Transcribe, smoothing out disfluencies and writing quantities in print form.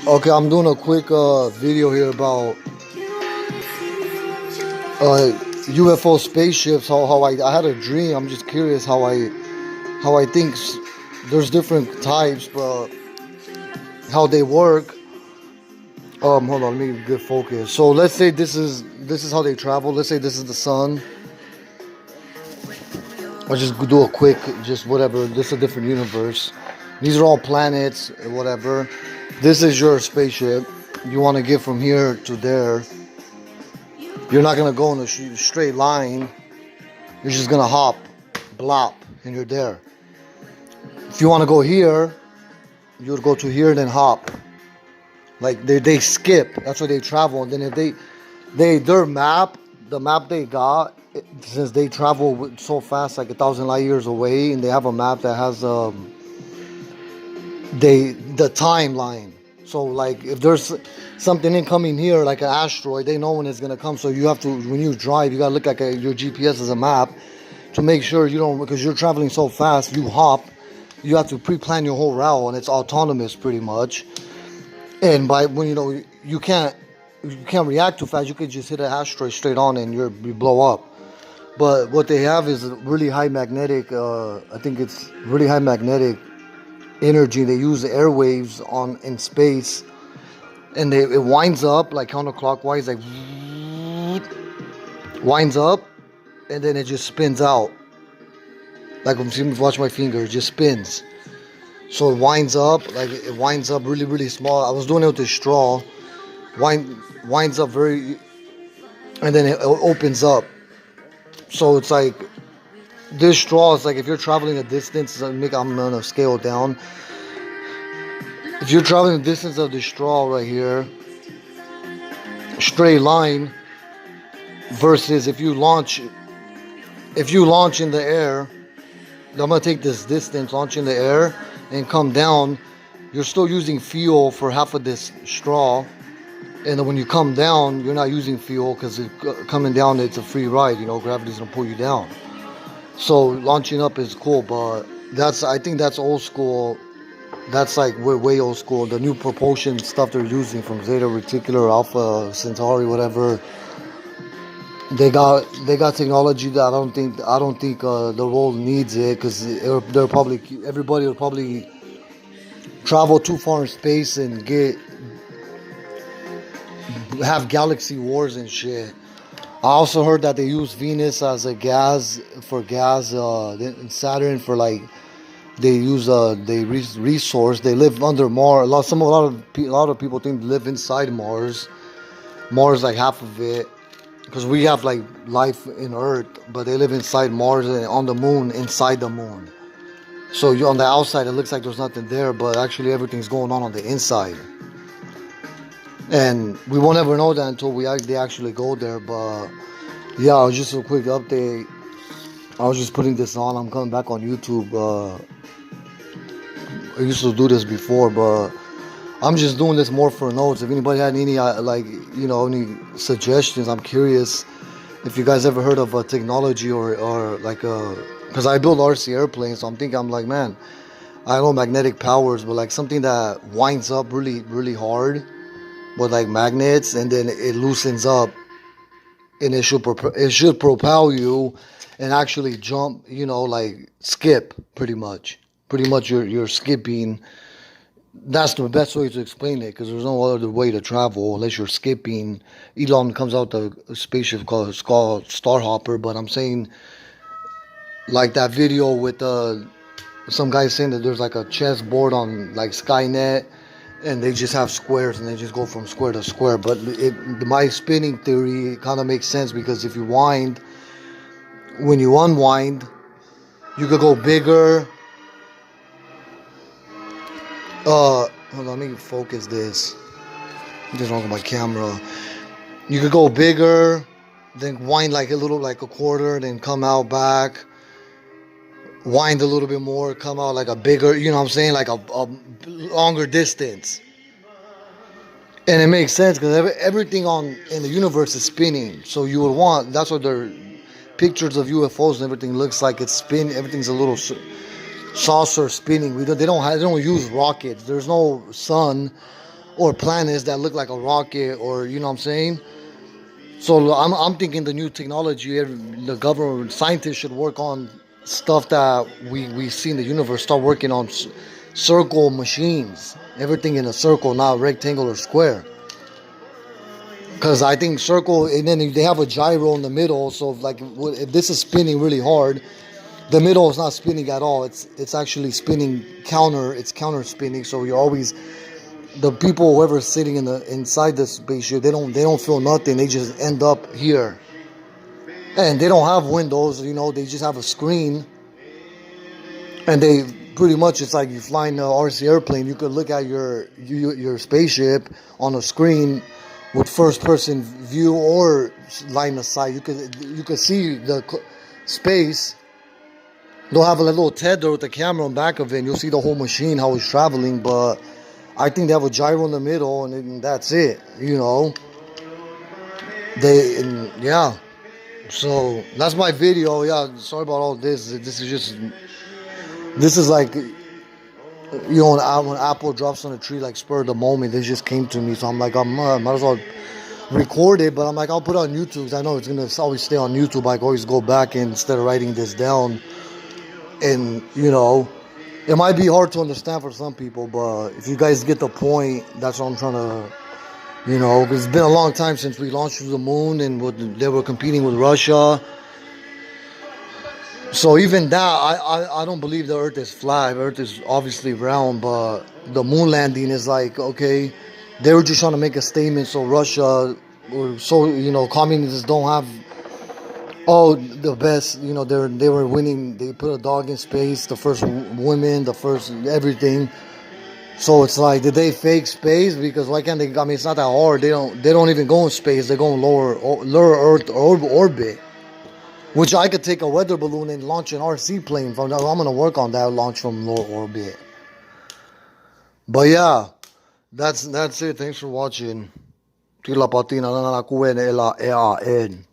Okay, I'm doing a quick video here about UFO spaceships. How I had a dream. I'm just curious how I think there's different types, but how they work. Hold on, let me get focused. So let's say this is how they travel. Let's say this is the sun. I'll just do a quick, just whatever. This is a different universe. These are all planets, whatever. This is your spaceship. You want to get from here to there. You're not going to go in a straight line. You're just going to hop, blop, and you're there. If you want to go here, you would go to here, then hop. Like they skip. That's why they travel. And then if their map, the map they got, since they travel so fast, like 1,000 light years away, and they have a map that has the timeline. So like if there's something incoming here, like an asteroid, they know when it's gonna come. So you have to, when you drive, you gotta look at your GPS as a map to make sure you don't, because you're traveling so fast, you hop. You have to pre-plan your whole route, and it's autonomous pretty much. And by when you can't react too fast, you could just hit an asteroid straight on and you blow up. But what they have is really high magnetic. I think it's really high magnetic energy. They use the airwaves in space, and it winds up like counterclockwise, like winds up, and then it just spins out. Like when you watch my finger, it just spins. So it winds up really, really small. I was doing it with a straw. Winds up very, and then it opens up. So it's like this straw is like, if you're traveling a distance, I'm gonna scale down. If you're traveling the distance of the straw right here, straight line, versus if you launch in the air, I'm gonna take this distance, launch in the air, and come down. You're still using fuel for half of this straw, and then when you come down, you're not using fuel because coming down, it's a free ride. Gravity's gonna pull you down. So launching up is cool, but I think that's old school. That's like way old school. The new propulsion stuff they're using from Zeta Reticuli, Alpha Centauri, whatever. They got technology that I don't think the world needs it, because everybody will probably travel too far in space and have galaxy wars and shit. I also heard that they use Venus as a gas, and Saturn for like they resource. They live under Mars. A lot of people think they live inside Mars. Mars like half of it, because we have like life in Earth, but they live inside Mars and on the moon, inside the moon. So on the outside it looks like there's nothing there, but actually everything's going on the inside. And we won't ever know that until they actually go there. But yeah, just a quick update. I was just putting this on. I'm coming back on YouTube. I used to do this before, but I'm just doing this more for notes. If anybody had any any suggestions, I'm curious. If you guys ever heard of a technology or like because I build RC airplanes, so I'm like, man, I know magnetic powers, but like something that winds up really, really hard with like magnets, and then it loosens up, and it should propel you and actually jump, like skip pretty much. You're skipping. That's the best way to explain it, because there's no other way to travel unless you're skipping. Elon comes out the spaceship called Starhopper, but I'm saying like that video with some guy saying that there's like a chessboard on like Skynet, and they just have squares and they just go from square to square. But my spinning theory kind of makes sense, because if you when you unwind, you could go bigger. Hold on, let me focus this. I'm just wrong with my camera. You could go bigger, then wind like a quarter, then come out back. Wind a little bit more, come out like a bigger, what I'm saying, like a longer distance. And it makes sense, because everything in the universe is spinning. So you would that's what their pictures of UFOs and everything looks like. It's spinning. Everything's a little saucer spinning. They don't use rockets. There's no sun or planets that look like a rocket, or you know what I'm saying. So I'm thinking the new technology, the government scientists should work on stuff that we see in the universe. Start working on circle machines, everything in a circle, not rectangle or square. Because I think circle, and then they have a gyro in the middle. So like if this is spinning really hard, the middle is not spinning at all. It's actually spinning counter. It's counter spinning. So you're always, the people, whoever's sitting inside the spaceship, they don't feel nothing. They just end up here, and they don't have windows. You know, they just have a screen, and they pretty much, it's like you flying an RC airplane. You could look at your spaceship on a screen with first person view or line of sight. You could see the space. They'll have a little tether with the camera on the back of it, and you'll see the whole machine, how it's traveling. But I think they have a gyro in the middle, and that's it, you know. Yeah. So that's my video. Yeah, sorry about all this. This is like, you know, when apple drops on a tree, like spur of the moment, they just came to me. So I'm like, I might as well record it, but I'm like, I'll put it on YouTube. I know it's gonna always stay on YouTube. I can always go back and instead of writing this down, and you know, it might be hard to understand for some people, but if you guys get the point, that's what I'm trying to, you know, because it's been a long time since we launched to the moon, and they were competing with Russia. So even that, I don't believe the Earth is flat. Earth is obviously round, but the moon landing is like, okay, they were just trying to make a statement. So Russia, or so, you know, communists don't have the best. You know, they were winning. They put a dog in space, the first women, the first everything. So it's like, did they fake space? Because why can't they? I mean, it's not that hard. They don't even go in space. They go in lower Earth orbit. Which I could take a weather balloon and launch an RC plane from. I'm gonna work on that, launch from low orbit. But yeah, that's it. Thanks for watching. Tila patina na nakuha na ela EAN.